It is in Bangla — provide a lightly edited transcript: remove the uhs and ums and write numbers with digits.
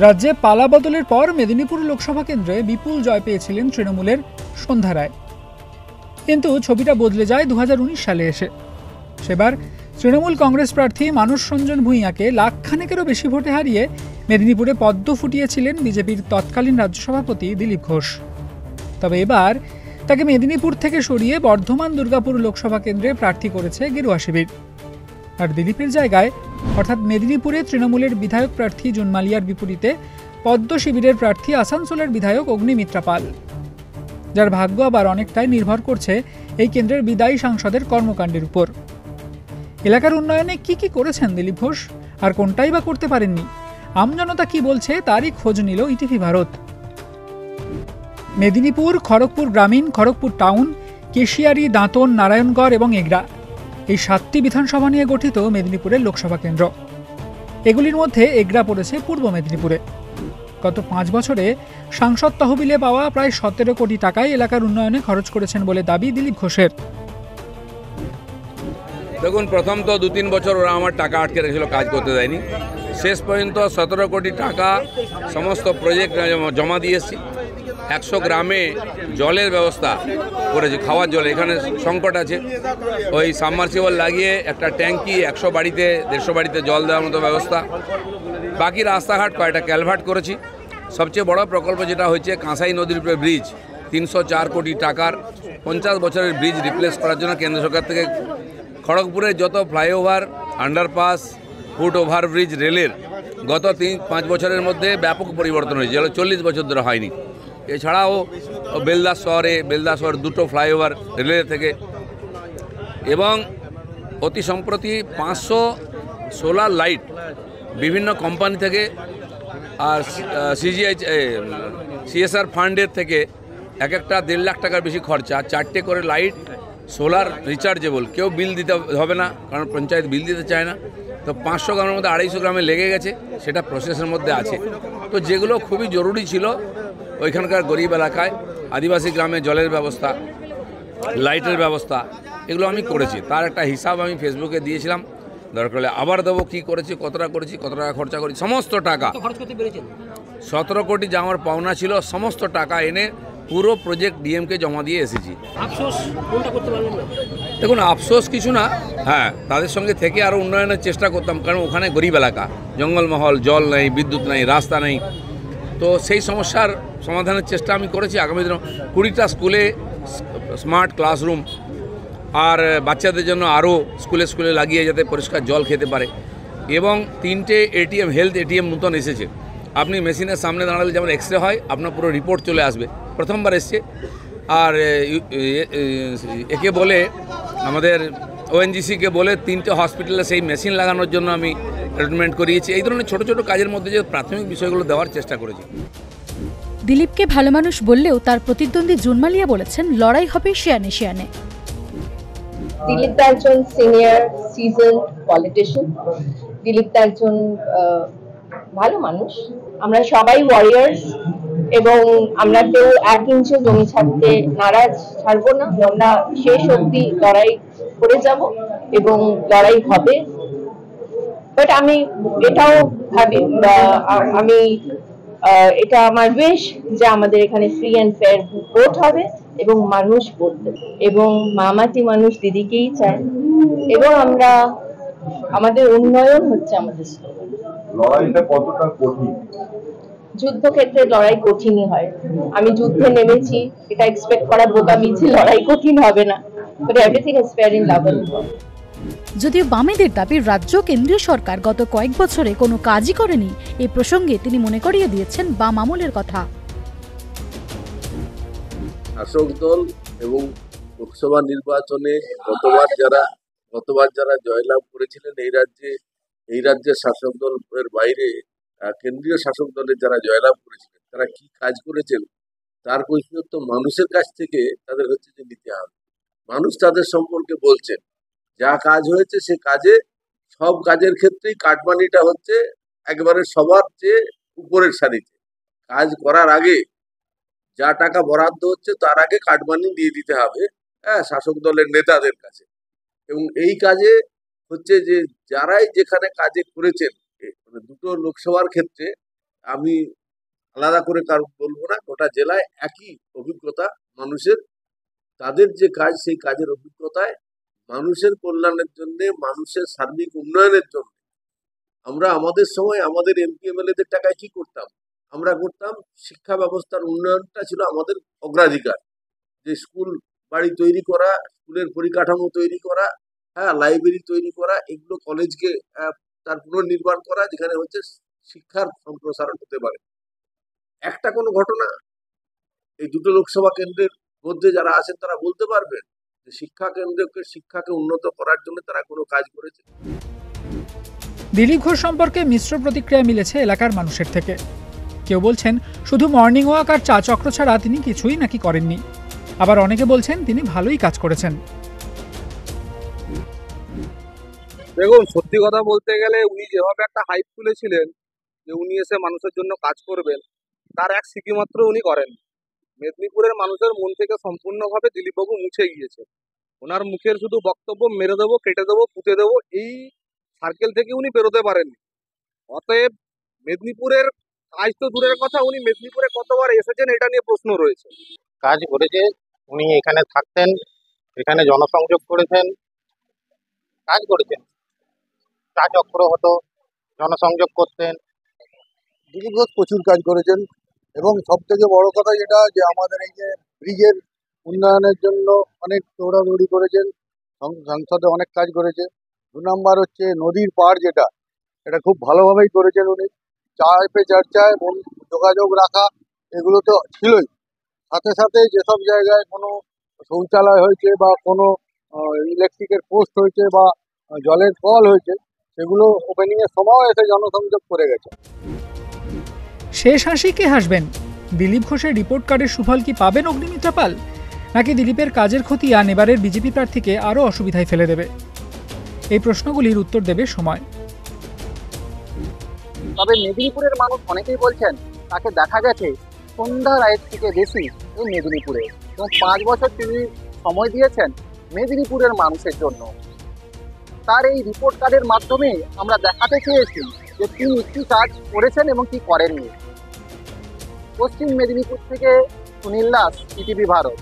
রাজ্যে পালা বদলের পর মেদিনীপুর লোকসভা কেন্দ্রে বিপুল জয় পেয়েছিলেন তৃণমূলের সন্ধ্যা রায়। কিন্তু ছবিটা বদলে যায় 2019 সালে এসে। সেবার তৃণমূল কংগ্রেস প্রার্থী মানস রঞ্জন ভূঁইয়াকে লাখখানেকেরও বেশি ভোটে হারিয়ে মেদিনীপুরে পদ্ম ফুটিয়েছিলেন বিজেপির তৎকালীন রাজ্য সভাপতি দিলীপ ঘোষ। তবে এবার তাকে মেদিনীপুর থেকে সরিয়ে বর্ধমান দুর্গাপুর লোকসভা কেন্দ্রে প্রার্থী করেছে গেরুয়া শিবির। আর দিলীপের জায়গায় অর্থাৎ মেদিনীপুরে তৃণমূলের বিধায়ক প্রার্থী জুন মালিয়ার বিপরীতে পদ্ম শিবিরের প্রার্থী আসানসোলের বিধায়ক অগ্নিমিত্রা পাল, যার ভাগ্য আবার অনেকটাই নির্ভর করছে এই কেন্দ্রের বিদায়ী সাংসদের কর্মকাণ্ডের উপর। এলাকার উন্নয়নে কি করেছেন দিলীপ ঘোষ, আর কোনটাই বা করতে পারেননি, আমজনতা কি বলছে তারই খোঁজ নিল ইটিভি ভারত। মেদিনীপুর, খড়গপুর গ্রামীণ, খড়গপুর টাউন, কেশিয়ারি, দাঁতন, নারায়ণগড় এবং এগরা, এই 7টি বিধানসভা নিয়ে গঠিত মেদিনীপুরের লোকসভা কেন্দ্র। এগুলির মধ্যে এগরা পড়েছে পূর্ব মেদিনীপুরে। গত 5 বছরে সাংসদ তহবিলে পাওয়া প্রায় 17 কোটি টাকায় এলাকার উন্নয়নে খরচ করেছেন বলে দাবি দিলীপ ঘোষের। দেখুন, প্রথম তো 2-3 বছর ওরা আমার টাকা আটকে রেখেছিল, কাজ করতে দেয়নি। শেষ পর্যন্ত 17 কোটি টাকা সমস্ত প্রজেক্ট জমা দিয়ে এসেছি। 100 গ্রামে জলের ব্যবস্থা করেছি, খাওয়ার জল। এখানে সংকট আছে, ওই সাবমার্সিবল লাগিয়ে একটা ট্যাঙ্কি 100 বাড়িতে 150 বাড়িতে জল দেওয়ার মতো ব্যবস্থা। বাকি রাস্তাঘাট কয়েকটা ক্যালভার্ট করেছি। সবচেয়ে বড় প্রকল্প যেটা হচ্ছে কাঁসাই নদীর উপরে ব্রিজ, 304 কোটি টাকার 50 বছরের ব্রিজ রিপ্লেস করার জন্য কেন্দ্র সরকার থেকে খড়গপুরের যত ফ্লাইওভার, আন্ডারপাস, ফুট ওভারব্রিজ, রেলের গত 3-5 বছরের মধ্যে ব্যাপক পরিবর্তন হয়েছে, যেগুলো 40 বছর ধরে হয়নি। এছাড়াও বেলদাস শহরে 2টো ফ্লাইওভার রেলের থেকে, এবং অতি সম্প্রতি 500 সোলার লাইট বিভিন্ন কোম্পানি থেকে আর CSR ফান্ডের থেকে একটা 1.5 লাখ টাকার বেশি খরচা। 4টে করে লাইট সোলার রিচার্জেবল, কেউ বিল দিতে হবে না, কারণ পঞ্চায়েত বিল দিতে চায় না। তো 500 গ্রামের মধ্যে 250 গ্রামে লেগে গেছে, সেটা প্রসেসের মধ্যে আছে। তো যেগুলো খুবই জরুরি ছিল ওইখানকার গরিব এলাকায়, আদিবাসী গ্রামে জলের ব্যবস্থা, লাইটের ব্যবস্থা, এগুলো আমি করেছি। তার একটা হিসাব আমি ফেসবুকে দিয়েছিলাম, দরকার হলে আবার দেবো। কী করেছি, কত টাকা খরচা করেছি, সমস্ত টাকা 17 কোটি যা আমার পাওনা ছিল সমস্ত টাকা এনে পুরো প্রজেক্ট ডিএমকে জমা দিয়ে এসেছি। দেখুন, আফসোস কিছু না, হ্যাঁ, তাদের সঙ্গে থেকে আরও উন্নয়নের চেষ্টা করতাম, কারণ ওখানে গরিব এলাকা, জঙ্গলমহল, জল নেই, বিদ্যুৎ নেই, রাস্তা নেই। তো সেই সমস্যার সমাধানের চেষ্টা আমি করেছি। আগামী দিনে 20টা স্কুলে স্মার্ট ক্লাসরুম, আর বাচ্চাদের জন্য আরও স্কুলে লাগিয়ে যাতে পরিষ্কার জল খেতে পারে, এবং 3টে ATM, হেলথ ATM নতুন এসেছে। আপনি মেশিনের সামনে দাঁড়ালে যেমন এক্সরে হয়, আপনার পুরো রিপোর্ট চলে আসবে, প্রথমবার এসছে। আর একে বলে আমাদের ONGC-কে বলে 3টে হসপিটালে সেই মেশিন লাগানোর জন্য আমি ট্রিটমেন্ট করিয়েছি। এই ধরনের ছোট কাজের মধ্যে যে প্রাথমিক বিষয়গুলো দেওয়ার চেষ্টা করেছি। দিলীপকে ভালো মানুষ বললেও তার প্রতিদ্বন্দ্বী জুন মালিয়া বলেছেন লড়াই হবে শিয়ানে। দিলীপ একজন সিনিয়র সিজন পলিটিশিয়ান, দিলীপ একজন ভালো মানুষ। আমরা সবাই ওয়ারিয়ার্স, এবং আমরা কেউ 1 ইঞ্চি জমি ছাড়বো না। আমরা শেষ অবধি লড়াই করে যাব এবং লড়াই হবে। বাট আমি এটাও ভাবি, এটা আমার উইশ যে আমাদের এখানে ফ্রি অ্যান্ড ফেয়ার ভোট হবে এবং মানুষ ভোট দেবে, এবং মামাটি মানুষ দিদিকেই চায়, এবং আমাদের উন্নয়ন হচ্ছে আমাদের স্লোগান। লড়াইটা কতটা কঠিন? যুদ্ধক্ষেত্রে লড়াই কঠিনই হয়। আমি যুদ্ধে নেমেছি, এটা এক্সপেক্ট করা বোকামি যে লড়াই কঠিন হবে না, but everything is fair in love and war. যদিও বামেদের দাবি রাজ্য কেন্দ্রীয় সরকার গত কয়েক বছরে কোনো কাজই করেনি, এই প্রসঙ্গে তিনি মনে করিয়ে দিয়েছেন বাম আমলের কথা। শাসক দল এবং লোকসভা নির্বাচনে গতবার যারা জয়লাভ করেছিলেন এই রাজ্যের শাসক দলের বাইরে কেন্দ্রীয় শাসক দলের যারা জয়লাভ করেছিলেন, তারা কি কাজ করেছেন তার কৈফিয়ত তো মানুষের কাছ থেকে তাদের হচ্ছে যে নিতে হবে। মানুষ তাদের সম্পর্কে বলছেন, যা কাজ হয়েছে সে কাজে, সব কাজের ক্ষেত্রেই কাটমানিটা হচ্ছে একবারে সবার চেয়ে উপরের সারিতে। কাজ করার আগে যা টাকা বরাদ্দ হচ্ছে তার আগে কাটমানি দিয়ে দিতে হবে শাসক দলের নেতাদের কাছে। এবং এই কাজে হচ্ছে যে যারাই যেখানে কাজে করেছেন, মানে 2টো লোকসভার ক্ষেত্রে আমি আলাদা করে কারণ বলবো না, গোটা জেলায় একই অভিজ্ঞতা মানুষের। তাদের যে কাজ, সেই কাজের অভিজ্ঞতায় মানুষের কল্যাণের জন্য, মানুষের সার্বিক উন্নয়নের জন্য আমরা আমাদের সময় আমাদের এমপি এমএলএদের টাকায় কি করতাম? আমরা করতাম শিক্ষা ব্যবস্থার উন্নয়নটা ছিল আমাদের অগ্রাধিকার। যে স্কুল বাড়ি তৈরি করা, স্কুলের পরিকাঠামো তৈরি করা, হ্যাঁ, লাইব্রেরি তৈরি করা, এগুলো কলেজকে তার পুনর্নির্মাণ করা, যেখানে হচ্ছে শিক্ষার সম্প্রসারণ হতে পারে। একটা কোনো ঘটনা এই দুটো লোকসভা কেন্দ্রের মধ্যে যারা আছেন তারা বলতে পারবেন যে শিক্ষাকে উন্নত করার জন্য তারা কোনো কাজ করেছে? দিলীপ ঘোষ সম্পর্কে মিশ্র প্রতিক্রিয়া মিলেছে এলাকার মানুষের থেকে। কেউ বলছেন শুধু মর্নিং ওয়াক আর চা চক্র ছাড়া তিনি কিছুই নাকি করেননি। আবার অনেকে বলছেন তিনি ভালোই কাজ করেছেন। দেখুন, সত্যি কথা বলতে গেলে উনি যেভাবে একটা হাইপ তুলেছিলেন যে উনি এসে মানুষের জন্য কাজ করবেন, তার এক সিকি মাত্র উনি করেন। মেদিনীপুরের মানুষের মন থেকে সম্পূর্ণভাবে দিলীপবাবু মুছে গিয়েছে। ওনার মুখের শুধু বক্তব্য মেরে দেবো, কেটে দেবো, পুঁতে দেবো, এই সার্কেল থেকে উনি বেরোতে পারেননি। অতএব মেদিনীপুরের কাজ তো দূরের কথা, উনি মেদিনীপুরে কতবার এসেছেন এটা নিয়ে প্রশ্ন রয়েছে। কাজ করেছে, উনি এখানে থাকতেন, এখানে জনসংযোগ করেছেন, কাজ করেছেন, চা চক্র হতো, জনসংযোগ করতেন। দিলীপ ঘোষ প্রচুর কাজ করেছেন এবং সব থেকে বড় কথা যেটা, যে আমাদের এই যে ব্রিজের উন্নয়নের জন্য অনেক দৌড়াদৌড়ি করেছেন, সংসদে অনেক কাজ করেছে। 2 নম্বর হচ্ছে নদীর পাড়, যেটা এটা খুব ভালোভাবেই করেছেন উনি। চাপে চর্চায় যোগাযোগ রাখা, এগুলো তো ছিলই, সাথে সাথে যেসব জায়গায় কোনো শৌচালয় হয়েছে বা কোনো ইলেকট্রিকের পোস্ট হয়েছে বা জলের কল হয়েছে, সেগুলো ওপেনিংয়ের সময় এসে জনসংযোগ করে গেছে। শেষ হাসি কে হাসবেন? দিলীপ ঘোষের রিপোর্ট কার্ডের সুফল কি পাবেন অগ্নিমিত্রা পাল, নাকি দিলীপের কাজের খতিয়ান এবারের বিজেপি প্রার্থীকে আরও অসুবিধায় ফেলে দেবে? এই প্রশ্নগুলির উত্তর দেবে সময়। তবে মেদিনীপুরের মানুষ অনেকেই বলছেন তাকে দেখা গেছে সন্ধ্যা রায়ের থেকে বেশি এই মেদিনীপুরে, এবং 5 বছর তিনি সময় দিয়েছেন মেদিনীপুরের মানুষের জন্য। তার এই রিপোর্ট কার্ডের মাধ্যমে আমরা দেখাতে চেয়েছি যে তিনি কী কাজ করেছেন এবং কী করেননি। পশ্চিম মেদিনীপুর থেকে সুনীল দাস, ইটিভি ভারত।